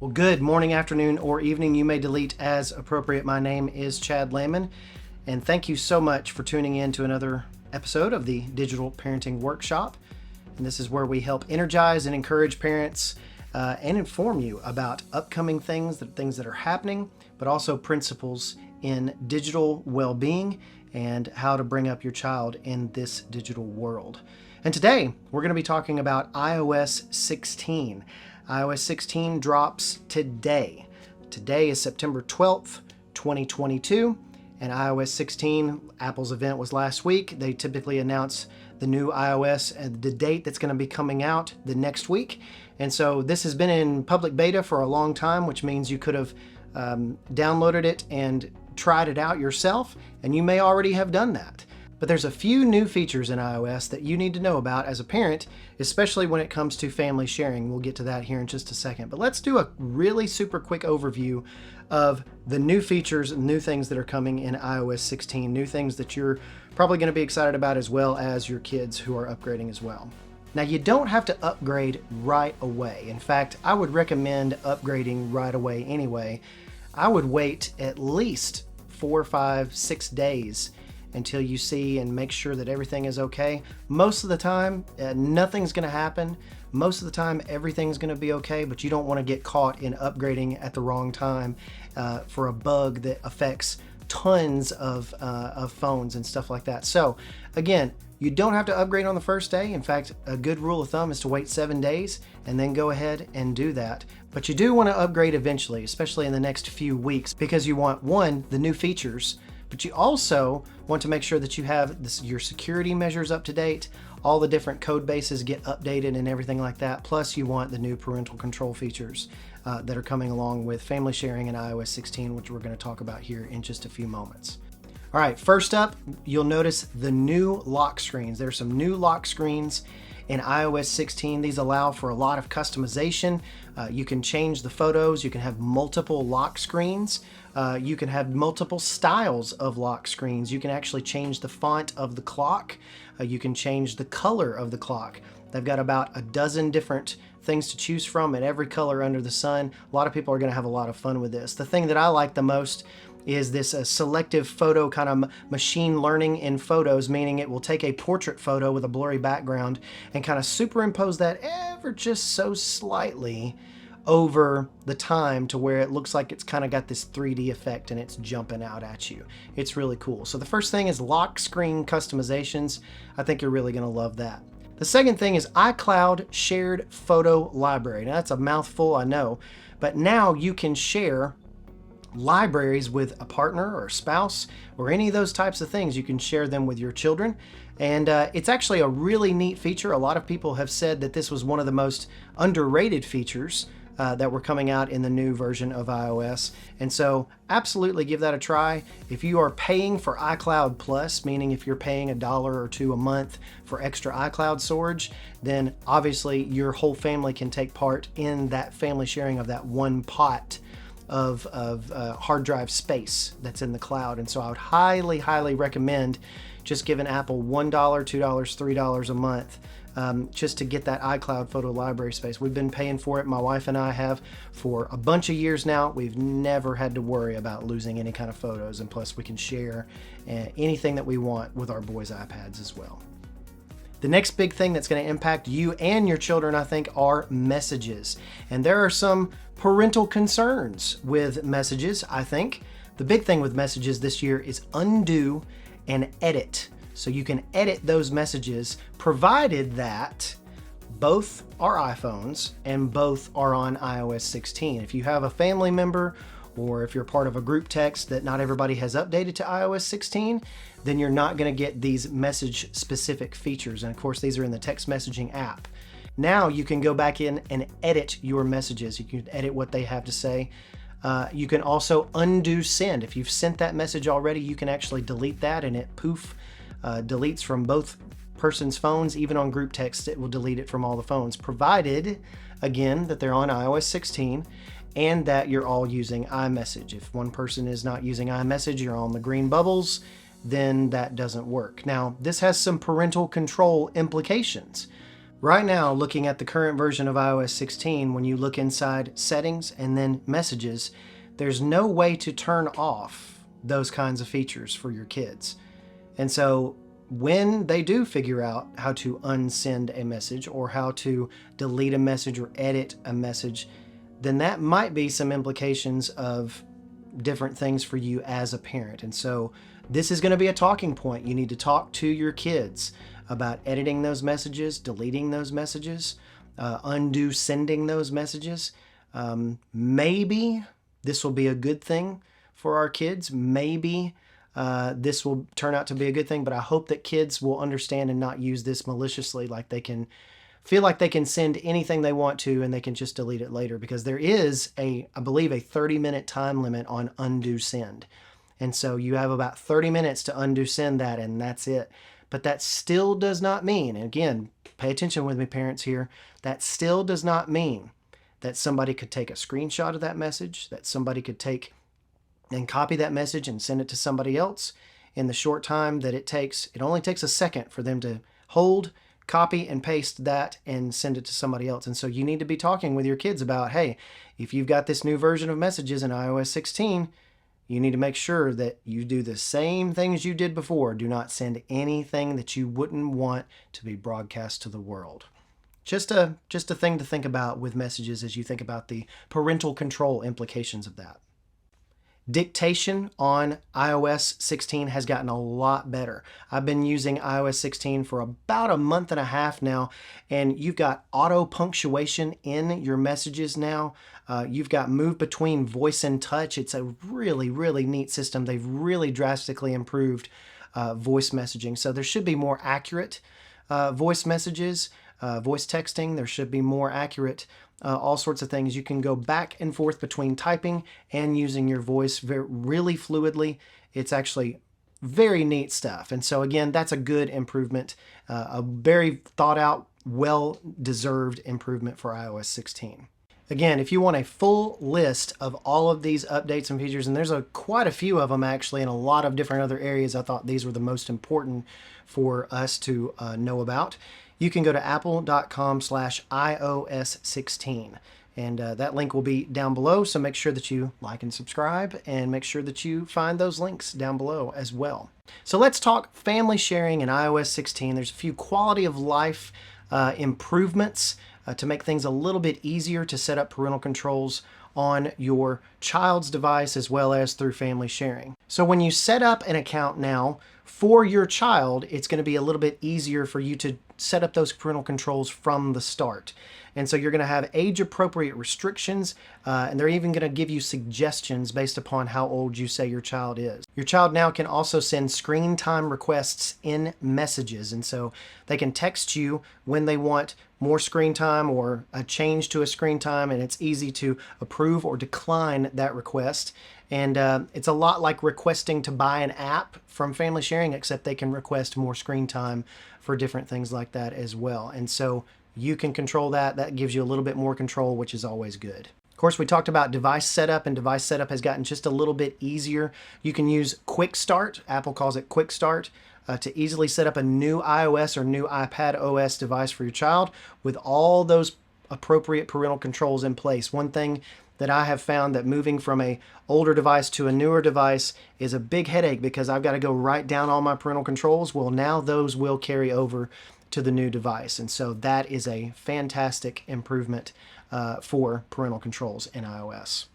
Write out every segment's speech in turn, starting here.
Well, good morning, afternoon, or evening. You may delete as appropriate. My name is Chad Lehman, and thank you so much for tuning in to another episode of the Digital Parenting Workshop. And this is where we help energize and encourage parents and inform you about upcoming things that are happening, but also principles in digital well-being and how to bring up your child in this digital world. And today, we're going to be talking about iOS 16. iOS 16 drops today. Today is September 12th, 2022, and iOS 16, Apple's event was last week. They typically announce the new iOS and the date that's going to be coming out the next week. And so this has been in public beta for a long time, which means you could have downloaded it and tried it out yourself, and you may already have done that. But there's a few new features in iOS that you need to know about as a parent, especially when it comes to family sharing. We'll get to that here in just a second. But let's do a really super quick overview of the new features and new things that are coming in iOS 16, new things that you're probably going to be excited about as well as your kids who are upgrading as well. Now, you don't have to upgrade right away. In fact, I would recommend upgrading right away anyway. I would wait at least 4, 5, 6 days until you see and make sure that everything is okay. Most of the time, nothing's going to happen. Most of the time, everything's going to be okay, but you don't want to get caught in upgrading at the wrong time for a bug that affects tons of phones and stuff like that. So again, you don't have to upgrade on the first day. In fact, a good rule of thumb is to wait 7 days and then go ahead and do that. But you do want to upgrade eventually, especially in the next few weeks, because you want, one, the new features, but you also want to make sure that you have your security measures up to date, all the different code bases get updated and everything like that. Plus you want the new parental control features that are coming along with family sharing in iOS 16, which we're going to talk about here in just a few moments. All right, first up, you'll notice the new lock screens. There's some new lock screens in iOS 16. These allow for a lot of customization. You can change the photos. You can have multiple lock screens. You can have multiple styles of lock screens. You can actually change the font of the clock. You can change the color of the clock. They've got about a dozen different things to choose from in every color under the sun. A lot of people are going to have a lot of fun with this. The thing that I like the most is this selective photo kind of machine learning in photos, meaning it will take a portrait photo with a blurry background and kind of superimpose that ever just so slightly over the time to where it looks like it's kind of got this 3D effect and it's jumping out at you. It's really cool. So the first thing is lock screen customizations. I think you're really going to love that. The second thing is iCloud Shared Photo Library. Now that's a mouthful, I know, but now you can share libraries with a partner or a spouse or any of those types of things. You can share them with your children, and it's actually a really neat feature. A lot of people have said that this was one of the most underrated features that were coming out in the new version of iOS, and so absolutely give that a try. If you are paying for iCloud Plus, meaning if you're paying $1 or $2 a month for extra iCloud storage, then obviously your whole family can take part in that family sharing of that one pot of hard drive space that's in the cloud. And so I would highly recommend just giving Apple $1, $2, $3 a month just to get that iCloud photo library space. We've been paying for it. My wife and I have for a bunch of years now. We've never had to worry about losing any kind of photos, and plus we can share anything that we want with our boys' iPads as well. The next big thing that's going to impact you and your children, I think, are messages. And there are some parental concerns with messages, I think. The big thing with messages this year is undo and edit. So you can edit those messages provided that both are iPhones and both are on iOS 16. If you have a family member or if you're part of a group text that not everybody has updated to iOS 16, then you're not going to get these message specific features. And of course, these are in the text messaging app. Now you can go back in and edit your messages. You can edit what they have to say. You can also undo send. If you've sent that message already, you can actually delete that, and it deletes from both person's phones. Even on group text, it will delete it from all the phones, provided, again, that they're on iOS 16 and that you're all using iMessage. If one person is not using iMessage, you're on the green bubbles, then that doesn't work. Now, this has some parental control implications. Right now, looking at the current version of iOS 16, when you look inside Settings and then Messages, there's no way to turn off those kinds of features for your kids. And so when they do figure out how to unsend a message or how to delete a message or edit a message, then that might be some implications of different things for you as a parent. And so this is going to be a talking point. You need to talk to your kids about editing those messages, deleting those messages, undo sending those messages. Maybe this will be a good thing for our kids. Maybe this will turn out to be a good thing, but I hope that kids will understand and not use this maliciously, like they can feel like they can send anything they want to and they can just delete it later, because there is I believe a 30-minute time limit on undo send. And so you have about 30 minutes to undo send that, and that's it. But that still does not mean, and again, pay attention with me, parents here, that still does not mean that somebody could take a screenshot of that message, that somebody could take and copy that message and send it to somebody else in the short time that it takes. It only takes a second for them to hold, copy, and paste that and send it to somebody else. And so you need to be talking with your kids about, hey, if you've got this new version of Messages in iOS 16, you need to make sure that you do the same things you did before. Do not send anything that you wouldn't want to be broadcast to the world. Just a thing to think about with Messages as you think about the parental control implications of that. Dictation on iOS 16 has gotten a lot better. I've been using iOS 16 for about a month and a half now, and you've got auto punctuation in your messages now. You've got move between voice and touch. It's a really, really neat system. They've really drastically improved voice messaging. So there should be more accurate voice messages, voice texting. There should be more accurate all sorts of things. You can go back and forth between typing and using your voice really fluidly. It's actually very neat stuff. And so again, that's a good improvement, a very thought out, well-deserved improvement for iOS 16. Again, if you want a full list of all of these updates and features, and there's quite a few of them actually in a lot of different other areas, I thought these were the most important for us to know about. You can go to apple.com/iOS16, and that link will be down below, so make sure that you like and subscribe, and make sure that you find those links down below as well. So let's talk family sharing in iOS 16. There's a few quality of life improvements to make things a little bit easier to set up parental controls on your child's device as well as through family sharing. So when you set up an account now for your child, it's going to be a little bit easier for you to set up those parental controls from the start. And so you're going to have age-appropriate restrictions, and they're even going to give you suggestions based upon how old you say your child is. Your child now can also send screen time requests in Messages, and so they can text you when they want more screen time or a change to a screen time, and it's easy to approve or decline that request. And it's a lot like requesting to buy an app from family sharing, except they can request more screen time for different things like that as well. And so you can control that. That gives you a little bit more control, which is always good. Of course, we talked about device setup, and device setup has gotten just a little bit easier. You can use Quick Start, Apple calls it Quick Start, to easily set up a new iOS or new iPad OS device for your child with all those appropriate parental controls in place. One thing that I have found that moving from a older device to a newer device is a big headache because I've got to go write down all my parental controls. Well, now those will carry over to the new device. And so that is a fantastic improvement for parental controls in iOS.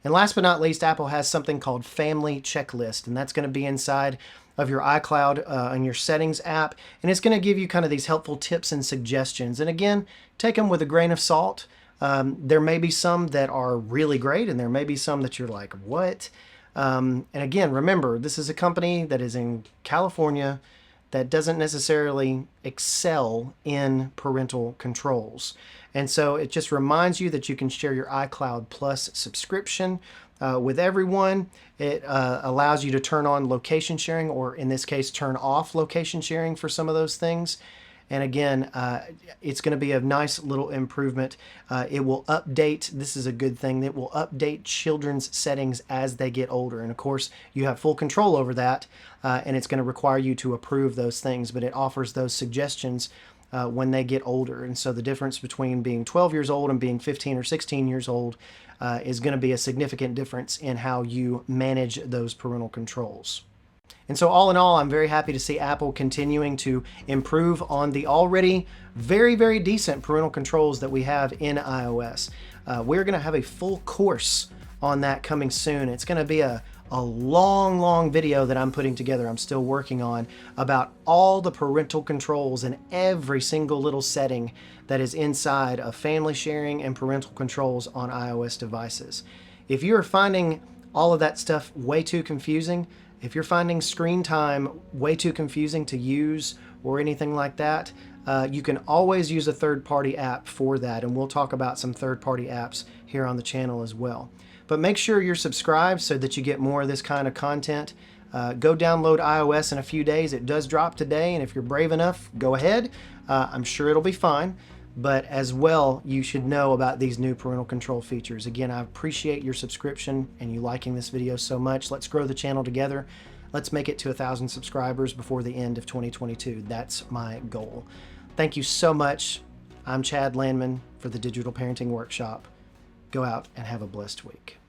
And last but not least, Apple has something called Family Checklist, and that's going to be inside of your iCloud on your Settings app, and it's going to give you kind of these helpful tips and suggestions. And again, take them with a grain of salt. There may be some that are really great, and there may be some that you're like, what? And again, remember, this is a company that is in California that doesn't necessarily excel in parental controls. And so it just reminds you that you can share your iCloud Plus subscription with everyone. It allows you to turn on location sharing, or in this case, turn off location sharing for some of those things. And again, it's going to be a nice little improvement. It will update, this is a good thing, it will update children's settings as they get older. And of course, you have full control over that, and it's going to require you to approve those things, but it offers those suggestions when they get older. And so the difference between being 12 years old and being 15 or 16 years old is going to be a significant difference in how you manage those parental controls. And so all in all, I'm very happy to see Apple continuing to improve on the already very, very decent parental controls that we have in iOS. We're going to have a full course on that coming soon. It's going to be a long video that I'm putting together, I'm still working on, about all the parental controls and every single little setting that is inside of family sharing and parental controls on iOS devices. If you are finding all of that stuff way too confusing, if you're finding screen time way too confusing to use or anything like that, you can always use a third-party app for that, and we'll talk about some third-party apps here on the channel as well. But make sure you're subscribed so that you get more of this kind of content. Go download iOS in a few days. It does drop today, and if you're brave enough, go ahead. I'm sure it'll be fine. But as well, you should know about these new parental control features. Again, I appreciate your subscription and you liking this video so much. Let's grow the channel together. Let's make it to 1,000 subscribers before the end of 2022. That's my goal. Thank you so much. I'm Chad Landman for the Digital Parenting Workshop. Go out and have a blessed week.